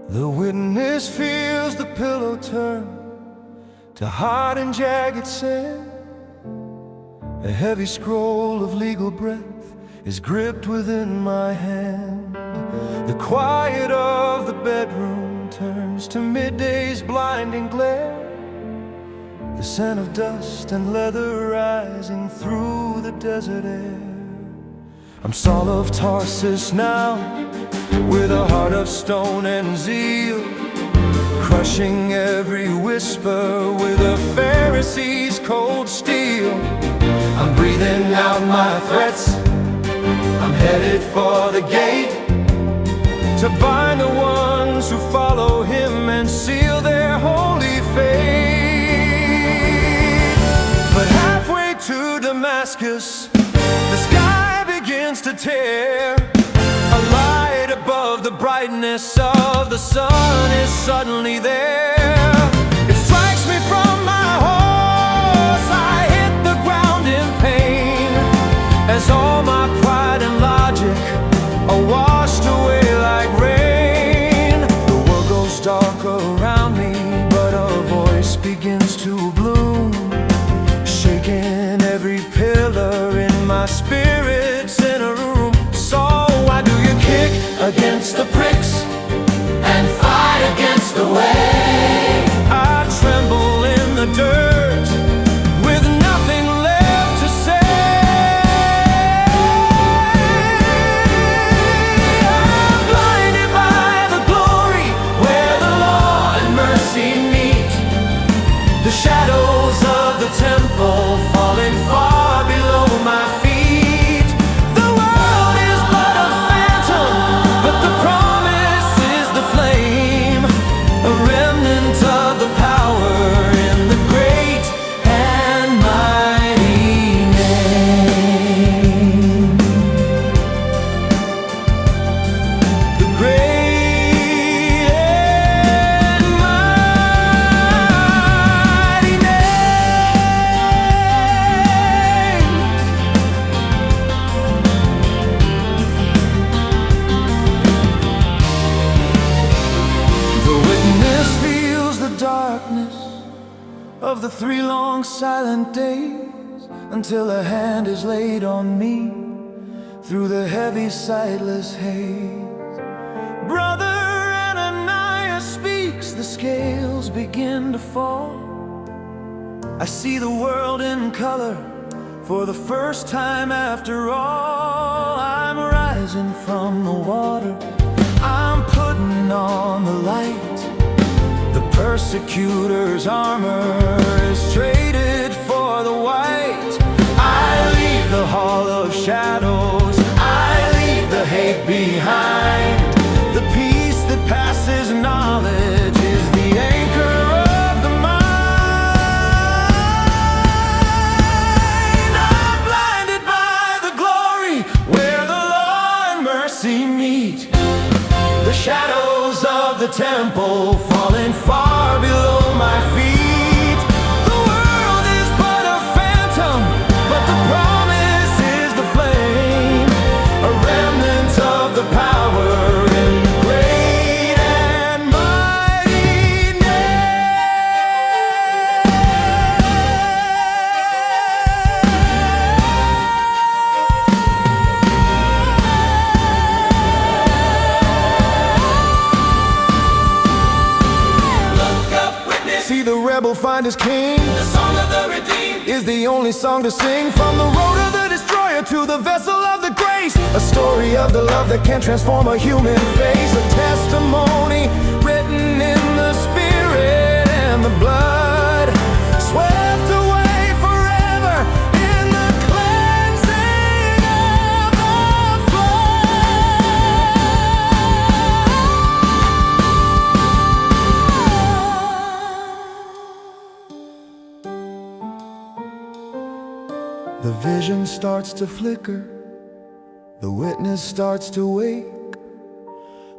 The witness feels the pillow turn to hard and jagged sand. A heavy scroll of legal breath is gripped within my hand. The quiet of the bedroom turns to midday's blinding glare. The scent of dust and leather rising through the desert air. I'm Saul of Tarsus now, with a heart of stone and zeal, crushing every whisper with a Pharisee's cold steel. I'm breathing out my threats, I'm headed for the gate, to bind the ones who follow him and seal their holy fate. But halfway to Damascus, the sky begins to tear. A light above the brightness of the sun is suddenly there. It strikes me from my horse, I hit the ground in pain, as all my pride and logic are washed away like rain. The world goes dark around me, but a voice begins to bloom, shaking every pillar in my spirit's inner room. Saul, why do you kick against the pricks and fight against the way? I tremble in the dirt with nothing left to say. I'm blinded by the glory where the law and mercy meet. The shadows of the temple falling far below my feet. The world is but a phantom, but the promise is the flame, a remnant of the power in the great and mighty name. The great and mighty name. The witness feels the darkness of the 3 long silent days, until a hand is laid on me through the heavy sightless haze. Brother Ananias speaks, the scales begin to fall. I see the world in color for the first time after all. I'm rising from the water, I'm putting on the light. The persecutor's armor is traded for the white. I leave the hall of shadows, I leave the hate behind. The peace that passes knowledge is the anchor of the mind. I'm blinded by the glory where the law and mercy meet. The shadows of the temple falling far below my feet. The world is but a phantom, but the promise is the flame, a remnant of the power in the great and mighty See the rebel find his king. The song of the redeemed is the only song to sing. From the road of the destroyer to the vessel of the grace, a story of the love that can transform a human face. A testimony written in the spirit and the blood, swept away forever in the cleansing of the flood. The vision starts to flicker, the witness starts to wake,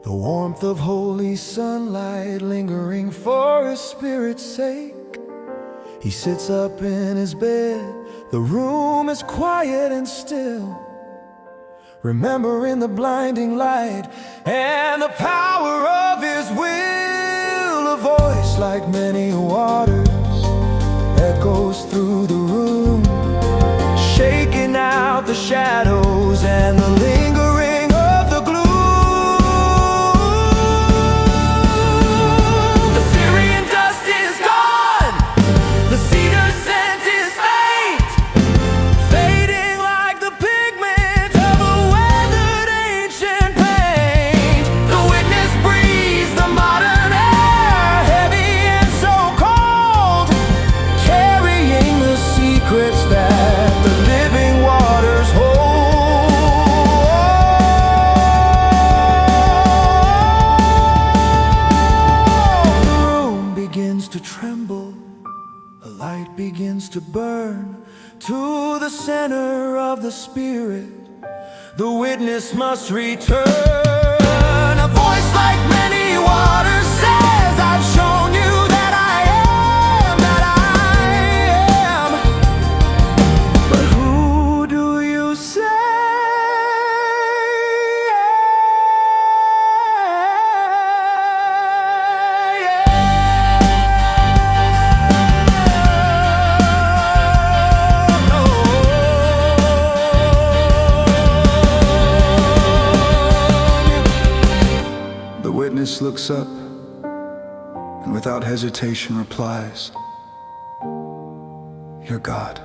the warmth of holy sunlight lingering for his spirit's sake. He sits up in his bed, the room is quiet and still, remembering the blinding light and the power of his will. like many waters echoes through the room, shaking out the shadows and the lingering of the gloom. The Syrian dust is gone, the cedar scent is faint, fading like the pigment of a weathered ancient paint. The witness breathes the modern air, heavy and so cold, carrying the secrets that the living waters hold. The room begins to tremble, a light begins to burn. To the center of the spirit, the witness must return. A voice like many waters says, I've shown you that I am, that I am. But who do you say The witness looks up and without hesitation replies, "You're God."